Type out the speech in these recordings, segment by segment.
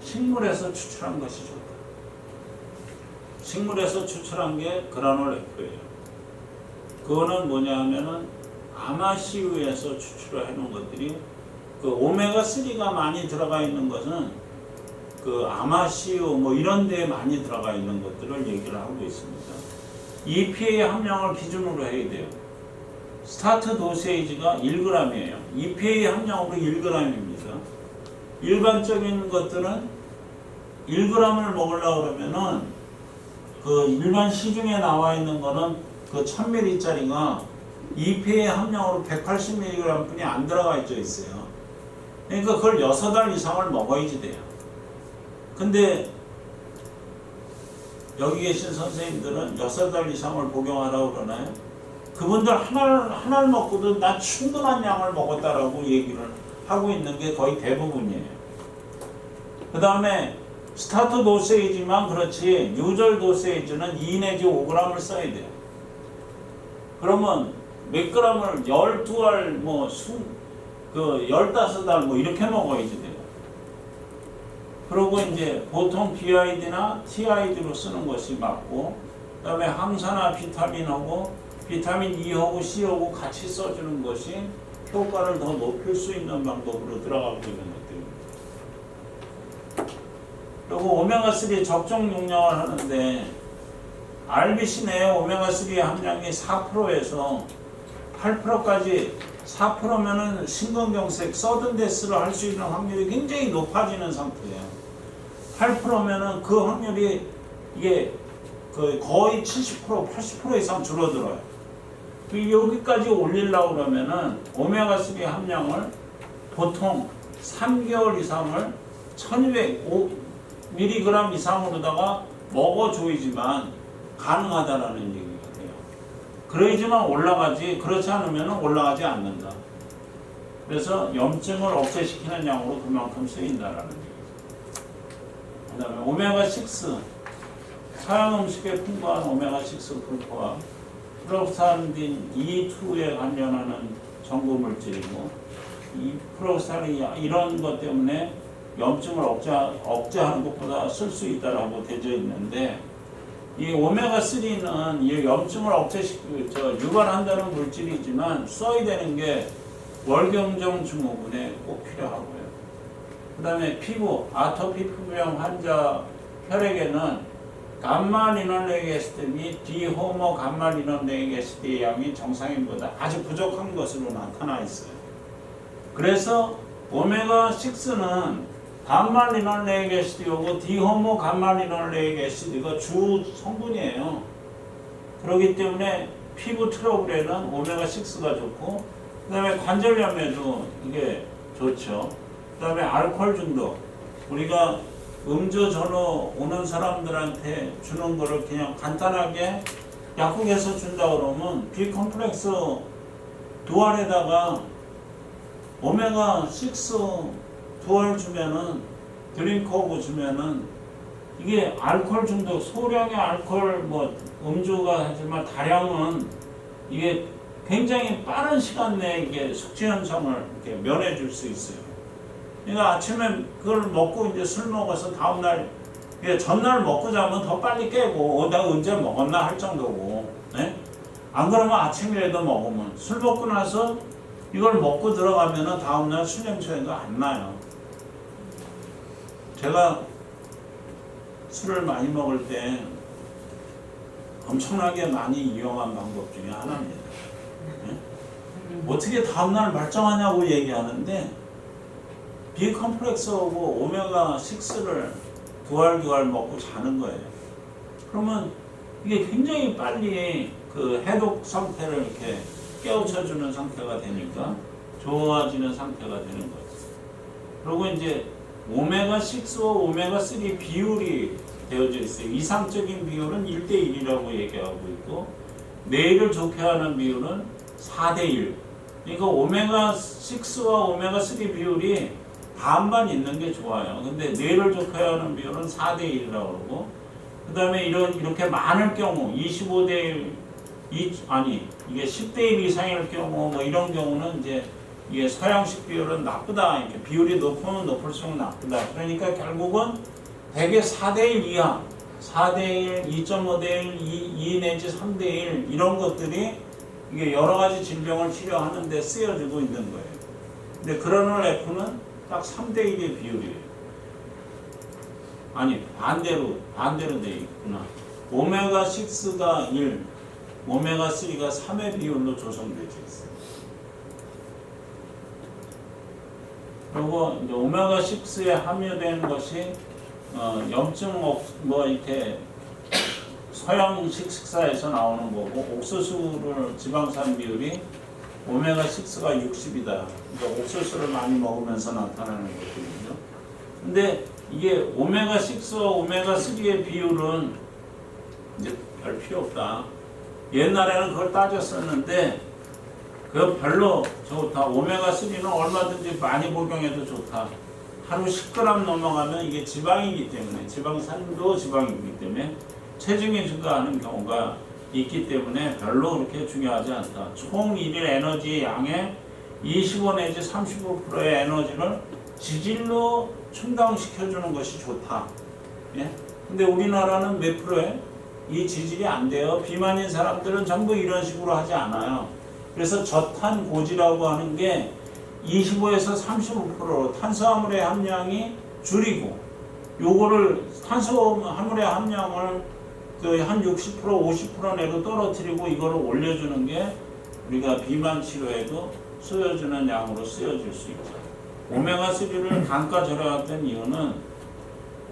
식물에서 추출한 것이 좋다. 식물에서 추출한 게 그라놀 F예요. 그거는 뭐냐 하면은 아마씨유에서 추출을 해놓은 것들이 그 오메가3가 많이 들어가 있는 것은 그 아마씨유 뭐 이런 데에 많이 들어가 있는 것들을 얘기를 하고 있습니다. EPA 함량을 기준으로 해야 돼요. 스타트 도세이지가 1g이에요. EPA 함량으로 1g입니다. 일반적인 것들은 1g을 먹으려고 그러면은 그 일반 시중에 나와 있는 거는 그 1000ml짜리가 EPA 함량으로 180mg 뿐이 안 들어가 있어요. 그러니까 그걸 6알 이상을 먹어야지 돼요. 근데 여기 계신 선생님들은 6알 이상을 복용하라고 그러나요? 그분들 하나를 먹고도 나 충분한 양을 먹었다라고 얘기를 하고 있는 게 거의 대부분이에요. 그 다음에 스타트 도세이지만 그렇지 유절 도세이지는 2 내지 5g을 써야 돼요. 그러면 몇 g을 12알 뭐 15알 뭐 이렇게 먹어야지 돼요. 그리고 이제 보통 BID나 TID로 쓰는 것이 맞고, 그 다음에 항산화 비타민하고 비타민 E하고 C하고 같이 써주는 것이 효과를 더 높일 수 있는 방법으로 들어가고 있는 것들입니다. 그리고 오메가3 적정 용량을 하는데 RBC 내에 오메가3 함량이 4%에서 8%까지 4%면은 심근경색, 서든데스를 할 수 있는 확률이 굉장히 높아지는 상태예요. 8%면은 그 확률이 이게 거의 70%, 80% 이상 줄어들어요. 여기까지 올리려고 그러면은 오메가3 함량을 보통 3개월 이상을 1200mg 이상으로다가 먹어줘야지만 가능하다라는 얘기가 돼요. 그래야지만 올라가지, 그렇지 않으면 올라가지 않는다. 그래서 염증을 억제시키는 양으로 그만큼 쓰인다라는 얘기죠. 그 다음에 오메가6, 서양 음식에 풍부한 오메가6 불포화, 프록산딘 E2에 관련하는 전구 물질이고, 이 프록산이 이런 것 때문에 염증을 억제하는 것보다 쓸 수 있다라고 되어 있는데, 이 오메가3는 이 염증을 유발한다는 물질이지만 써야 되는 게 월경정 증후군에 꼭 필요하고요. 그 다음에 피부, 아토피 피부염 환자 혈액에는 감마리놀렉 애시드 및 디호모 감마리놀렉 애시드의 양이 정상인보다 아주 부족한 것으로 나타나 있어요. 그래서 오메가6는 감마리놀렉 애시드하고 디호모 감마리놀렉 애시드가 주 성분이에요. 그렇기 때문에 피부 트러블에는 오메가6가 좋고, 그 다음에 관절염에도 이게 좋죠. 그 다음에 알코올 중독, 우리가 음주 전후 오는 사람들한테 주는 거를 그냥 간단하게 약국에서 준다 그러면 비컴플렉스 2알에다가 오메가6 2알 주면은, 드링크 오브 주면은 이게 알코올 중독, 소량의 알코올 뭐 음주가 하지만 다량은 이게 굉장히 빠른 시간 내에 이게 숙취 현상을 이렇게 면해줄 수 있어요. 그러니까 아침에 그걸 먹고 이제 술 먹어서 다음날, 전날 먹고 자면 더 빨리 깨고, 내가 언제 먹었나 할 정도고, 네? 안 그러면 아침이라도 먹으면, 술 먹고 나서 이걸 먹고 들어가면은 다음날 술 냄새도 안 나요. 제가 술을 많이 먹을 때 엄청나게 많이 이용한 방법 중에 하나입니다. 네? 어떻게 다음날 말짱하냐고 얘기하는데, 비컴플렉스하고 오메가6를 2알 먹고 자는 거예요. 그러면 이게 굉장히 빨리 그 해독 상태를 이렇게 깨우쳐주는 상태가 되니까 좋아지는 상태가 되는 거죠. 그리고 이제 오메가6와 오메가3 비율이 되어져 있어요. 이상적인 비율은 1:1이라고 얘기하고 있고, 뇌를 좋게 하는 비율은 4:1. 그러니까 오메가6와 오메가3 비율이 반반 있는 게 좋아요. 근데 뇌를 좋게 하는 비율은 4:1이라고 그러고, 그 다음에 이렇게 많을 경우 25:1, 이게 10:1 이상일 경우 뭐 이런 경우는 이제 이게 서양식 비율은 나쁘다. 이렇게 비율이 높으면 높을수록 나쁘다. 그러니까 결국은 대개 4대1 이하, 4대1, 2.5대1, 2 내지 3대1 이런 것들이 이게 여러 가지 질병을 치료하는 데 쓰여지고 있는 거예요. 근데 그러는 F는 딱 3대1의 비율이에요. 아니, 반대로 돼 있구나. 오메가6가 1, 오메가3가 3의 비율로 조성되어 있어요. 그리고 이제 오메가6에 함유되는 것이 염증 뭐 이렇게 서양식 식사에서 나오는 거고, 옥수수를 지방산 비율이 오메가6가 60이다. 그러니까 옥수수를 많이 먹으면서 나타나는 것들이죠. 근데 이게 오메가6와 오메가3의 비율은 이제 별 필요 없다. 옛날에는 그걸 따졌었는데 그 별로 좋다. 오메가3는 얼마든지 많이 복용해도 좋다. 하루 10g 넘어가면 이게 지방이기 때문에, 지방산도 지방이기 때문에 체중이 증가하는 경우가 있기 때문에 별로 그렇게 중요하지 않다. 총 일일 에너지 양의 25 내지 35%의 에너지를 지질로 충당시켜주는 것이 좋다. 예? 근데 우리나라는 몇 프로에 이 지질이 안 돼요. 비만인 사람들은 전부 이런 식으로 하지 않아요. 그래서 저탄고지라고 하는 게 25에서 35% 탄수화물의 함량이 줄이고, 요거를 탄수화물의 함량을 한 60%, 50% 내로 떨어뜨리고 이거를 올려주는 게 우리가 비만 치료에도 쓰여주는 양으로 쓰여질 수 있죠. 오메가3를 단가 절약했던 이유는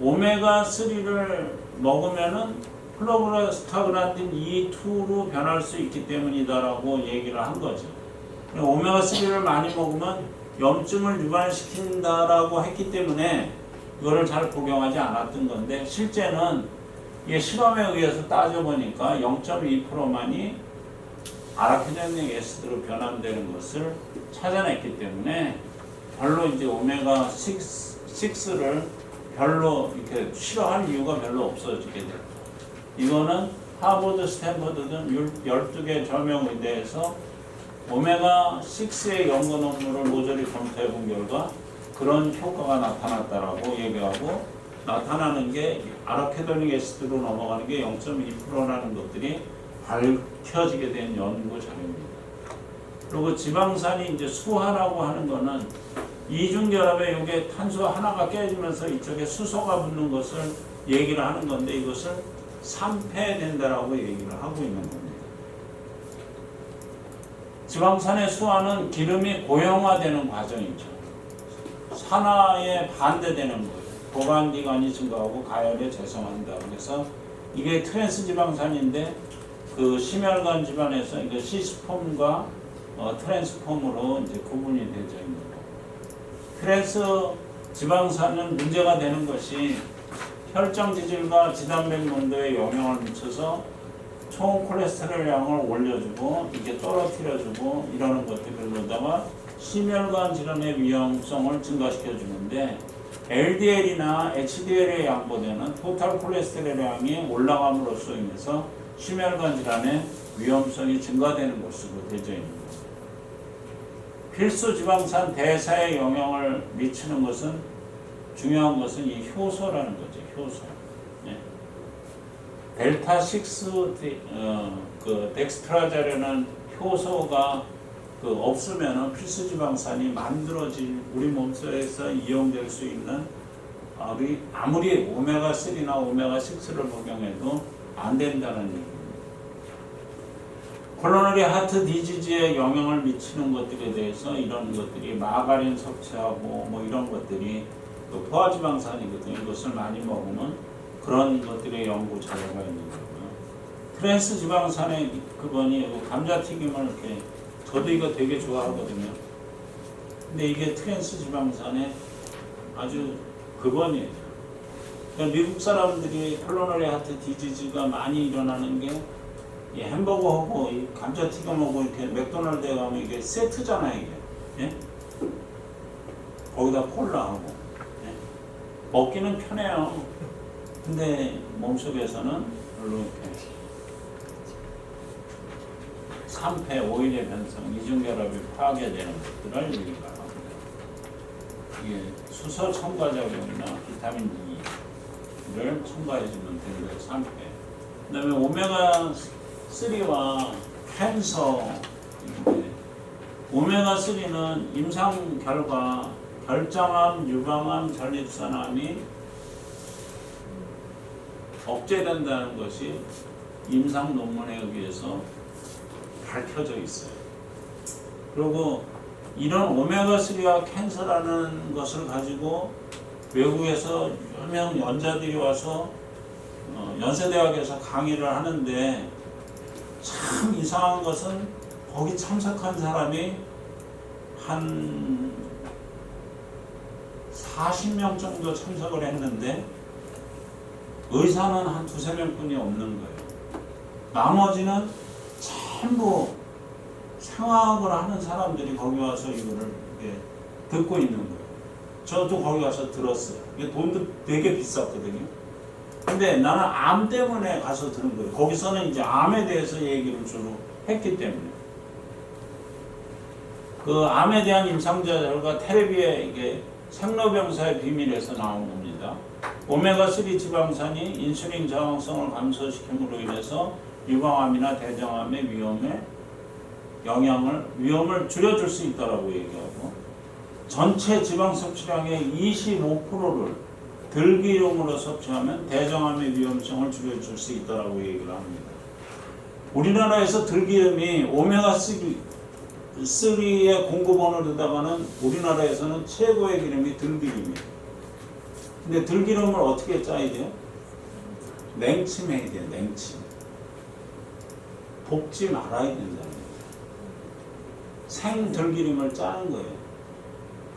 오메가3를 먹으면은 플로브라스타그란딘 E2로 변할 수 있기 때문이다라고 얘기를 한 거죠. 오메가3를 많이 먹으면 염증을 유발시킨다라고 했기 때문에 이거를 잘 복용하지 않았던 건데, 실제는 이게 실험에 의해서 따져보니까 0.2%만이 아라키도닉 애시드로 변환되는 것을 찾아냈기 때문에 별로 이제 오메가6를 별로 이렇게 싫어할 이유가 별로 없어지게 됐다. 이거는 하버드, 스탠퍼드 등 12개 저명 의대에서 오메가6의 연구 논문을 모조리 검토해 본 결과 그런 효과가 나타났다라고 얘기하고, 나타나는 게 아라키도닉 애시드로 넘어가는 게 0.2%라는 것들이 밝혀지게 된 연구 자료입니다. 그리고 지방산이 이제 수하라고 하는 거는 이중결합에 이게 탄소 하나가 깨지면서 이쪽에 수소가 붙는 것을 얘기를 하는 건데, 이것을 산패된다라고 얘기를 하고 있는 겁니다. 지방산의 수화는 기름이 고형화되는 과정이죠. 산화에 반대되는 거예요. 보관기간이 증가하고 가열에 재성한다. 그래서 이게 트랜스 지방산인데 그 심혈관 질환에서 이게 시스폼과 트랜스폼으로 이제 구분이 되어 있는 거예요. 트랜스 지방산은 문제가 되는 것이 혈장 지질과 지단백 농도에 영향을 미쳐서 총 콜레스테롤 양을 올려주고 이게 떨어뜨려주고 이러는 것들로다가 심혈관 질환의 위험성을 증가시켜주는데, LDL이나 HDL의 양보다는 토탈 콜레스테롤 양이 올라감으로써 인해서 심혈관 질환의 위험성이 증가되는 것으로 되어 있는 겁니다. 필수 지방산 대사에 영향을 미치는 것은, 중요한 것은 이 효소라는 거죠. 효소. 네. 델타6 그 덱스트라자라는 효소가 없으면은 필수 지방산이 만들어질 우리 몸속에서 이용될 수 있는 아무리 오메가3나 오메가6를 복용해도 안 된다는 얘기입니다. 코로너리 하트 디지즈에 영향을 미치는 것들에 대해서 이런 것들이 마가린 섭취하고 뭐 이런 것들이 또 포화지방산이거든요. 이것을 많이 먹으면 그런 것들의 연구 자료가 있는 거고요. 트랜스 지방산의 그거니 감자튀김을 이렇게, 저도 이거 되게 좋아하거든요. 근데 이게 트랜스 지방산의 아주 근원이에요. 그러니까 미국 사람들이 콜로너리 하트 디지즈가 많이 일어나는 게 이 햄버거하고 이 감자튀김하고 이렇게 맥도날드에 가면 이게 세트잖아요. 이게. 예? 거기다 콜라하고. 예? 먹기는 편해요. 근데 몸속에서는 별로 이렇게 산패, 오일의 변성, 이중결합이 파괴되는 것들을 얘기합니다. 이게 수소 첨가작용이나 비타민 E를 첨가해주면 되는 거예요. 산패. 그 다음에 오메가3와 캔서. 오메가3는 임상 결과 결장암, 유방암, 전립선암이 억제된다는 것이 임상 논문에 의해서 밝혀져 있어요. 그리고 이런 오메가3와 캔서라는 것을 가지고 외국에서 유명 연자들이 와서 연세대학에서 강의를 하는데 참 이상한 것은 거기 참석한 사람이 한 40명 정도 참석을 했는데 의사는 한 2~3명 뿐이 없는 거예요. 나머지는 전부 생화학을 하는 사람들이 거기 와서 이거를 듣고 있는 거예요. 저도 거기 가서 들었어요. 이게 돈도 되게 비쌌거든요. 근데 나는 암 때문에 가서 들은 거예요. 거기서는 이제 암에 대해서 얘기를 주로 했기 때문에. 그 암에 대한 임상자 결과 텔레비에 이게 생로병사의 비밀에서 나온 겁니다. 오메가3 지방산이 인슐린 저항성을 감소시킴으로 인해서 유방암이나 대장암의 위험을 줄여줄 수 있다라고 얘기하고, 전체 지방 섭취량의 25%를 들기름으로 섭취하면 대장암의 위험성을 줄여줄 수 있다라고 얘기를 합니다. 우리나라에서 들기름이 오메가3의 공급원을 두다가는 우리나라에서는 최고의 기름이 들기름이에요. 근데 들기름을 어떻게 짜야 돼요? 냉침해야 돼요. 냉침. 볶지 말아야 된다는 거예요. 생 들기름을 짜는 거예요.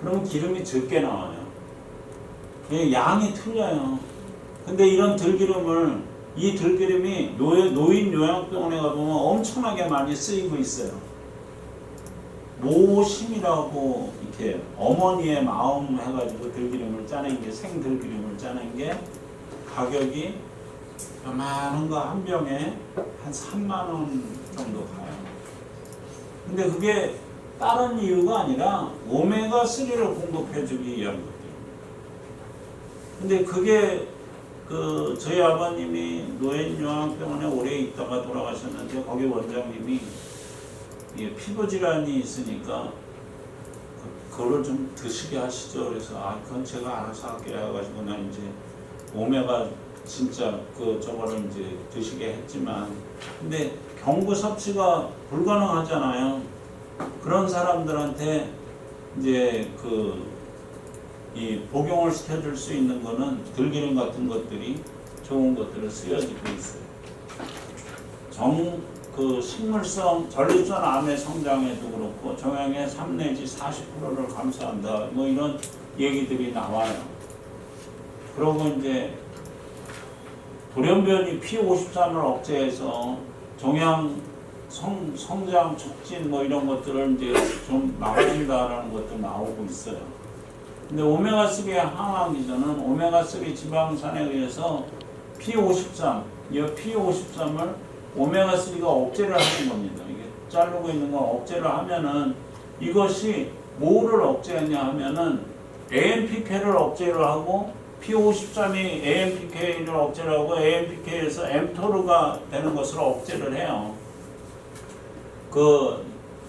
그러면 기름이 적게 나와요. 양이 틀려요. 근데 이런 들기름을, 이 들기름이 노인 요양병원에 가보면 엄청나게 많이 쓰이고 있어요. 모심이라고 이렇게 어머니의 마음 해가지고 들기름을 짜낸 게, 생 들기름을 짜낸 게 가격이 많은 거 한 병에 한 3만 원 정도 가요. 근데 그게 다른 이유가 아니라 오메가3를 공급해주기 위한 것들. 근데 그게 저희 아버님이 노인요양병원에 오래 있다가 돌아가셨는데, 거기 원장님이 피부 질환이 있으니까 그거를 좀 드시게 하시죠. 그래서 그건 제가 알아서 할게 해가지고 난 이제 오메가 진짜 저거를 이제 드시게 했지만, 근데 경구 섭취가 불가능하잖아요. 그런 사람들한테 이제 이 복용을 시켜줄 수 있는 거는 들기름 같은 것들이 좋은 것들을 쓰여지고 있어요. 식물성 전립선 암의 성장에도 그렇고 종양의 3 내지 40%를 감소한다. 뭐 이런 얘기들이 나와요. 그러고 이제 돌연변이 P53을 억제해서 종양 성장 촉진 뭐 이런 것들을 이제 좀 막아준다라는 것도 나오고 있어요. 근데 오메가3의 항암 기전은 오메가3 지방산에 의해서 P53, 이 P53을 오메가3가 억제를 하는 겁니다. 이게 자르고 있는 건 억제를 하면은, 이것이 뭐를 억제하냐 하면은 AMPK를 억제를 하고, P53이 AMPK를 억제를 하고 AMPK에서 mTOR가 되는 것을 억제를 해요.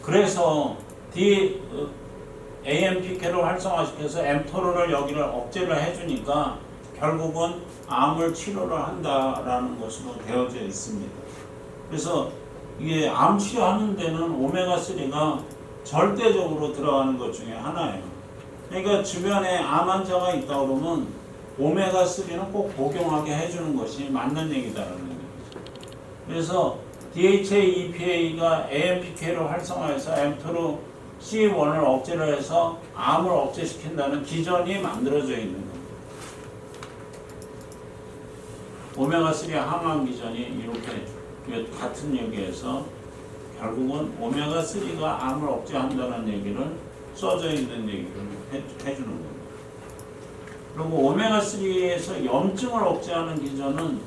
그래서 AMPK를 활성화시켜서 mTOR를 여기를 억제를 해주니까 결국은 암을 치료를 한다라는 것으로 되어져 있습니다. 그래서 이게 암 치료하는 데는 오메가3가 절대적으로 들어가는 것 중에 하나예요. 그러니까 주변에 암 환자가 있다 그러면 오메가3는 꼭 복용하게 해주는 것이 맞는 얘기다라는 거죠. 그래서 DHA, EPA가 AMPK를 활성화해서 mTOR C1을 억제를 해서 암을 억제시킨다는 기전이 만들어져 있는 겁니다. 오메가3 항암 기전이 이렇게 같은 얘기에서 결국은 오메가3가 암을 억제한다는 얘기를 써져 있는 얘기를 해주는 겁니다. 그리고 오메가3에서 염증을 억제하는 기전은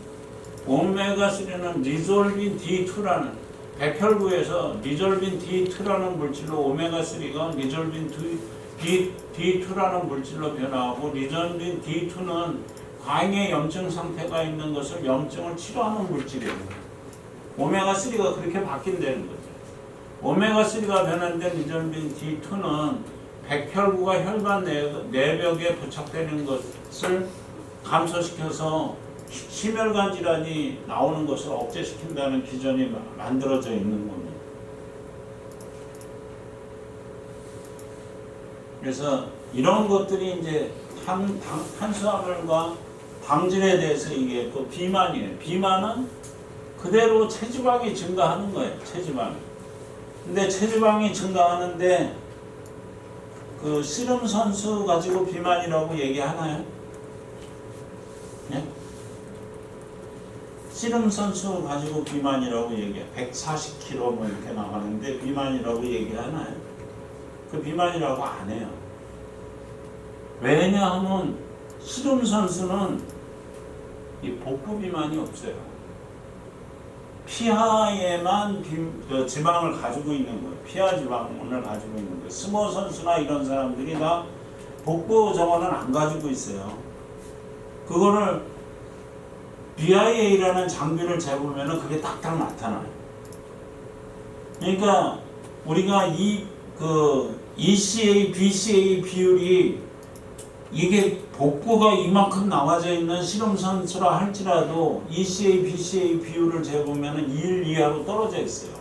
오메가3는 리졸빈 D2라는 백혈구에서 리졸빈 D2라는 물질로 오메가3가 리졸빈 D2라는 물질로 변화하고 리졸빈 D2는 과잉의 염증 상태가 있는 것을 염증을 치료하는 물질이에요. 오메가3가 그렇게 바뀐다는 거죠. 오메가3가 변환된 리졸빈 D2는 백혈구가 혈관 내벽에 부착되는 것을 감소시켜서 심혈관 질환이 나오는 것을 억제시킨다는 기전이 만들어져 있는 겁니다. 그래서 이런 것들이 이제 탄수화물과 당질에 대해서 얘기했고, 비만이에요. 비만은 그대로 체지방이 증가하는 거예요. 체지방이. 근데 체지방이 증가하는데 그 씨름 선수 가지고 비만이라고 얘기하나요? 네? 씨름 선수 가지고 비만이라고 얘기해. 140kg 뭐 이렇게 나가는데 비만이라고 얘기하나요? 그 비만이라고 안 해요. 왜냐하면 씨름 선수는 이 복부 비만이 없어요. 피하에만 지방을 가지고 있는 거예요. 피하 지방을 가지고 있는 거예요. 스모 선수나 이런 사람들이 다 복부 저거는 안 가지고 있어요. 그거를 BIA라는 장비를 재보면은 그게 딱딱 나타나요. 그러니까 우리가 ECA, BCA 비율이 이게 복부가 이만큼 나와져 있는 씨름 선수라 할지라도 ECA, BCA 비율을 재보면은 2일 이하로 떨어져 있어요.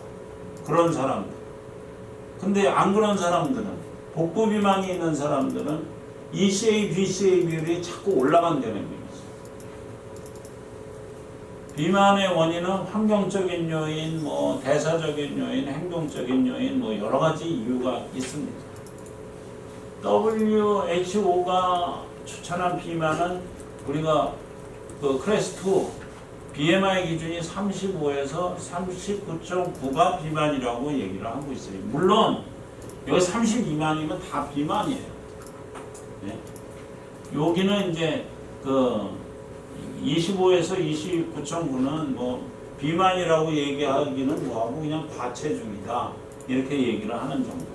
그런 사람들. 근데 안 그런 사람들은, 복부 비만이 있는 사람들은 ECA, BCA 비율이 자꾸 올라간다는 얘기죠. 비만의 원인은 환경적인 요인, 뭐 대사적인 요인, 행동적인 요인, 뭐 여러 가지 이유가 있습니다. WHO가 추천한 비만은 우리가 그 클래스 2 BMI 기준이 35에서 39.9가 비만이라고 얘기를 하고 있어요. 물론 여기 30 미만이면 다 비만이에요. 네? 여기는 이제 그 25에서 29.9는 뭐 비만이라고 얘기하기는 뭐하고 그냥 과체중이다 이렇게 얘기를 하는 정도.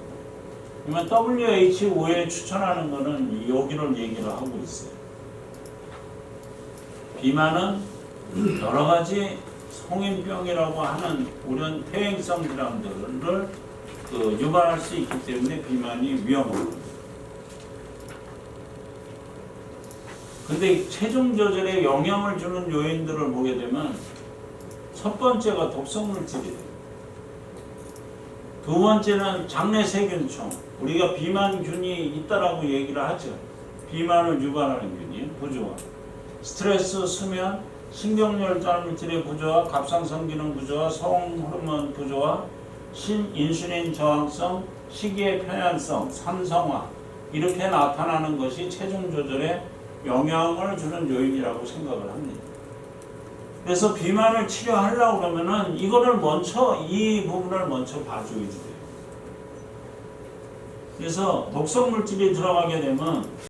그러면 WHO에 추천하는 거는 여기를 얘기를 하고 있어요. 비만은 여러 가지 성인병이라고 하는 우련 퇴행성 질환들을 유발할 수 있기 때문에 비만이 위험합니다. 근데 체중 조절에 영향을 주는 요인들을 보게 되면 첫 번째가 독성물질이에요. 두 번째는 장내 세균총. 우리가 비만균이 있다라고 얘기를 하죠. 비만을 유발하는 균이 부조화. 스트레스, 수면, 신경혈관 물질의 부조화, 갑상선 기능 부조화, 성호르몬 부조화, 인슐린 저항성, 식이의 편향성, 산성화 이렇게 나타나는 것이 체중 조절에 영향을 주는 요인이라고 생각을 합니다. 그래서 비만을 치료하려고 그러면은 이 부분을 먼저 봐줘야 돼요. 그래서 독성 물질이 들어가게 되면